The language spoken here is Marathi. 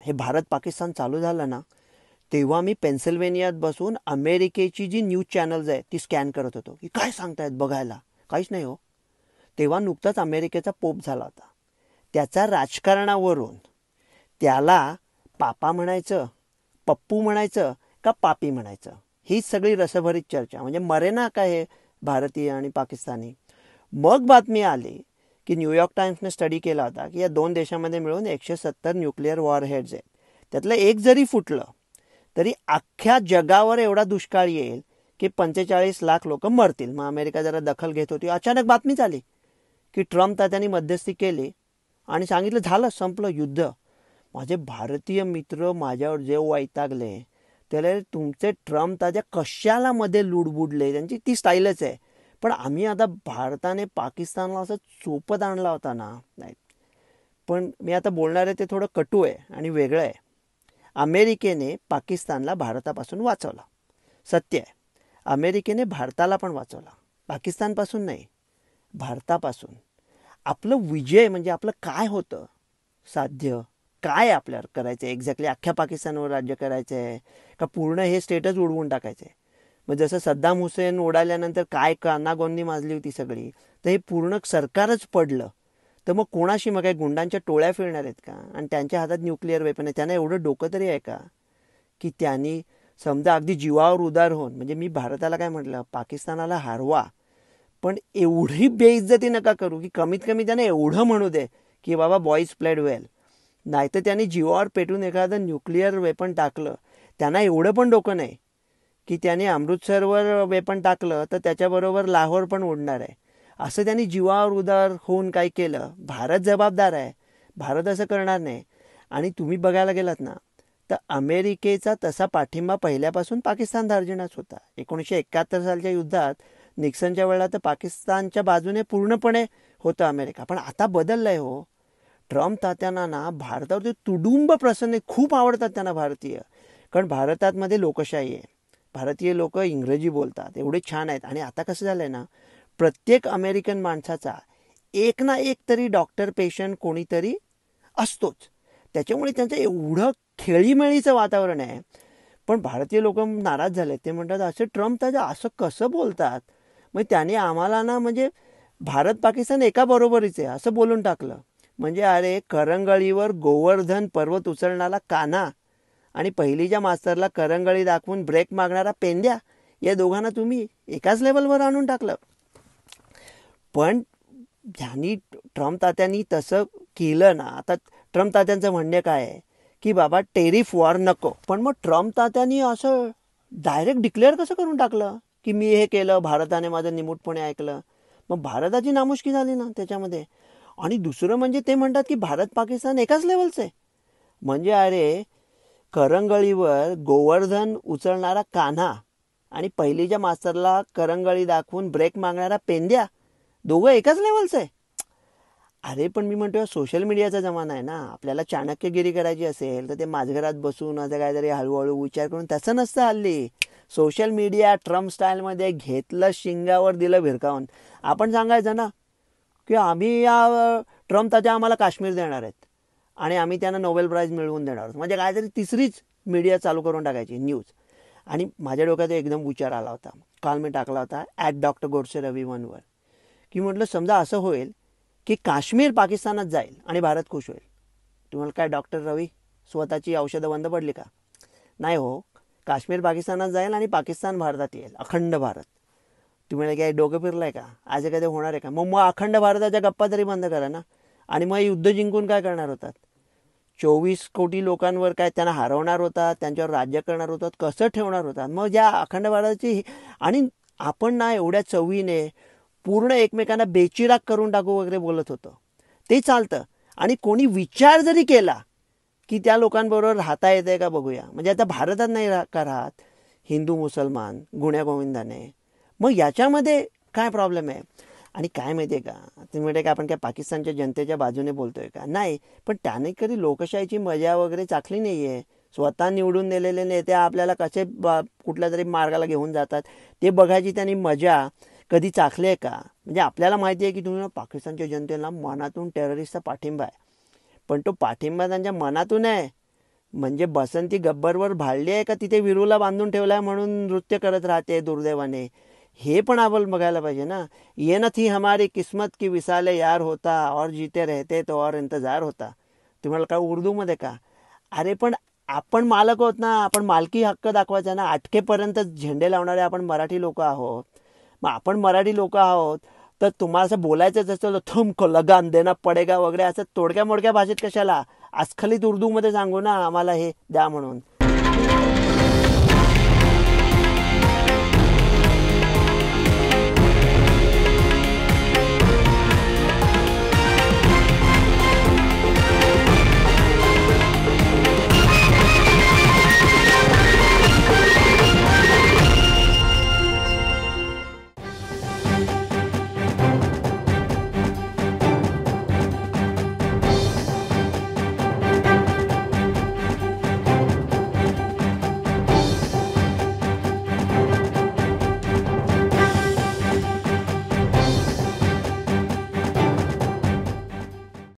हे भारत पाकिस्तान चालू झालं ना, तेव्हा मी पेन्सिल्व्हेनियात बसून अमेरिकेची जी न्यूज चॅनल्स आहेत ती स्कॅन करत होतो की काय सांगतायत बघायला. काहीच नाही हो. तेव्हा नुकताच अमेरिकेचा पोप झाला होता. त्याच्या राजकारणावरून त्याला पापा म्हणायचं, पप्पू म्हणायचं का पापी म्हणायचं, ही सगळी रसभरीत चर्चा. म्हणजे मरे ना काय हे भारतीय आणि पाकिस्तानी. मग बातमी आली की न्यूयॉर्क टाइम्सने स्टडी केला होता की या दोन देशांमध्ये मिळून 170 न्यूक्लिअर वॉरहेड्स आहेत. त्यातलं एक जरी फुटलं तरी अख्ख्या जगावर एवढा दुष्काळ येईल की 45 लाख लोक मरतील. मग अमेरिका जरा दखल घेत होती. अचानक बातमीच आली की ट्रम्प तात्यांनी मध्यस्थी केली आणि सांगितलं झालं, संपलं युद्ध. माझे भारतीय मित्र माझ्यावर जे वैतागले त्याला, तुमचे ट्रम्प तात्या कशाला मध्ये लुडबुडले, त्यांची ती स्टाईलच आहे. पण आम्ही आता भारताने पाकिस्तानला असं चोपत आणला होता ना. नाही, पण मी आता बोलणार आहे ते थोडं कटू आहे आणि वेगळं आहे. अमेरिकेने पाकिस्तानला भारतापासून वाचवला, सत्य आहे. अमेरिकेने भारताला पण वाचवला, पाकिस्तानपासून नाही, भारतापासून. आपलं विजय म्हणजे आपलं काय होतं साध्य, काय आपल्याला करायचं आहे एक्झॅक्टली? अख्ख्या पाकिस्तानवर राज्य करायचं आहे का पूर्ण हे स्टेटच उडवून टाकायचं आहे? मग जसं सद्दाम हुसेन उडाल्यानंतर काय कानागोंदी माजली होती सगळी, तर हे पूर्ण सरकारच पडलं. तर मग कोणाशी, मग काही गुंडांच्या टोळ्या फिरणार आहेत का? आणि त्यांच्या हातात न्यूक्लिअर वेपन आहे. त्यांना एवढं डोकं तरी आहे का की त्यांनी समजा अगदी जीवावर उदार होऊन, म्हणजे मी भारताला काय म्हटलं, पाकिस्तानाला हरवा पण एवढी बेइज्जती नका करू की कमीत कमी त्याने एवढं म्हणू दे की बाबा बॉईज प्लेड वेल. नाहीतर त्यांनी जीवावर पेटून एखादं न्यूक्लिअर वेपन टाकलं, त्यांना एवढं पण डोकं नाही की त्याने अमृतसरवर वेपन टाकलं तर त्याच्याबरोबर लाहोर पण उडणार आहे. असं त्यांनी जीवावर उदार होऊन काय केलं. भारत जबाबदार आहे, भारत असं करणार नाही. आणि तुम्ही बघायला गेलात ना तर अमेरिकेचा तसा पाठिंबा पहिल्यापासून पाकिस्तान धार्जिणाच होता. 1971 सालच्या युद्धात निक्सनच्या वेळेला तर पाकिस्तानच्या बाजूने पूर्णपणे होतं अमेरिका. पण आता बदललं आहे हो. ट्रम्प तात्यांना ना भारतावरती तुडुंब प्रसन्न, खूप आवडतात त्यांना भारतीय. कारण भारतात मध्ये लोकशाही आहे, भारतीय लोक इंग्रजी बोलतात, एवढे छान आहेत. आणि आता कसं झालं आहे ना, प्रत्येक अमेरिकन माणसाचा एक ना एक तरी डॉक्टर पेशंट कोणीतरी असतोच. त्याच्यामुळे त्यांचं एवढं खेळीमेळीचं वातावरण आहे. पण भारतीय लोक नाराज झाले. ते म्हणतात असे ट्रम्प तात्या असं कसं बोलतात. मग त्याने आम्हाला ना म्हणजे भारत पाकिस्तान एका बरोबरीच आहे असं बोलून टाकलं. म्हणजे अरे, करंगळीवर गोवर्धन पर्वत उचलणारा कान्हा आणि पहिलीच्या मास्तरला करंगळी दाखवून ब्रेक मागणारा पेंद्या, या दोघांना तुम्ही एकाच लेवलवर आणून टाकलं. पण ज्यांनी ट्रम्प तात्यांनी तसं केलं ना, आता ट्रम्प तात्यांचं म्हणणे काय आहे की बाबा टेरिफ वॉर नको. पण मग ट्रम्प तात्यांनी असं डायरेक्ट डिक्लेअर कसं करून टाकलं की मी हे केलं, भारताने माझं निमूटपणे ऐकलं. मग भारताची नामुष्की झाली ना त्याच्यामध्ये. आणि दुसरं म्हणजे ते म्हणतात की भारत पाकिस्तान एकाच लेवलचं आहे. म्हणजे अरे, करंगळीवर गोवर्धन उचलणारा कान्हा आणि पहिलीच्या मास्तरला करंगळी दाखवून ब्रेक मागणारा पेंद्या, दोघं एकाच लेवलचं आहे. अरे पण मी म्हणतो सोशल मीडियाचा जमाना आहे ना. आपल्याला चाणक्यगिरी करायची असेल तर ते माझघरात बसून असं काहीतरी हळूहळू विचार करून, तसं नसतं हल्ली. सोशल मीडिया ट्रम्प स्टाईलमध्ये घेतलं, शिंगावर दिलं भिरकावून. आपण सांगायचं ना की आम्ही या ट्रम्प तात्या आम्हाला काश्मीर देणार आहेत आणि आम्ही त्यांना नोबेल प्राईज मिळवून देणार आहोत. म्हणजे काहीतरी तिसरीच मीडिया चालू करून टाकायची न्यूज. आणि माझ्या डोक्यात एकदम विचार आला होता, काल मी टाकला होता @डॉक्टर गोडसे रवी 1वर, की म्हटलं समजा असं होईल की काश्मीर पाकिस्तानात जाईल आणि भारत खुश होईल. तुम्हाला काय डॉक्टर रवी, स्वतःची औषधं बंद पडली का? नाही हो. काश्मीर पाकिस्तानात जाईल आणि पाकिस्तान भारतात येईल, अखंड भारत. तुम्हाला काय डोकं फिरलं आहे का? आज काय ते होणार आहे का? मग अखंड भारताच्या गप्पा तरी बंद करा ना. आणि मग युद्ध जिंकून काय करणार होतात? 24 कोटी लोकांवर काय त्यांना हरवणार होतात, त्यांच्यावर राज्य करणार होतात, कसं ठेवणार होतात? मग ज्या अखंड भारताची, आणि आपण ना एवढ्या चवीने पूर्ण एकमेकांना बेचिराग करून टाकू वगैरे बोलत होतं, ते चालतं. आणि कोणी विचार जरी केला की त्या लोकांबरोबर राहता येते का बघूया, म्हणजे आता भारतात नाही का राहत हिंदू मुसलमान गुण्यागोविंदाने, मग याच्यामध्ये काय प्रॉब्लेम आहे? आणि काय माहिती आहे का, तुम्ही म्हणते का आपण काय पाकिस्तानच्या जनतेच्या बाजूने बोलतोय का? नाही, पण त्याने कधी लोकशाहीची मजा वगैरे चाखली नाही आहे. स्वतः निवडून दिलेले नेते आपल्याला कसे कुठल्या तरी मार्गाला घेऊन जातात ते बघायची त्यांनी मजा कधी चाखली आहे का? म्हणजे आपल्याला माहिती आहे की तुम्ही पाकिस्तानच्या जनतेला मनातून टेररिस्टचा पाठिंबा आहे, पण तो पाठिंबा त्यांच्या मनातून आहे म्हणजे बसंती गब्बरवर भाळली आहे का तिथे विरूला बांधून ठेवलाय म्हणून नृत्य करत राहते दुर्दैवाने, हे पण आपण बघायला पाहिजे ना. ये न थी हमारी किस्मत की विसाले यार होता और जीते रहते तो और इंतजार होता. तुम्हाला काय उर्दूमध्ये का? अरे पण आपण मालक आहोत ना, आपण मालकी हक्क दाखवायचा ना. अटकेपर्यंत झेंडे लावणारे आपण मराठी लोक आहोत. मग आपण मराठी लोक आहोत तर तुम्हाला असं बोलायचंच असतं तुमको लगान देना पडेगा वगैरे असं तोडक्या मोडक्या भाषेत कशाला, अस्खलित उर्दूमध्ये सांगू ना आम्हाला हे द्या म्हणून.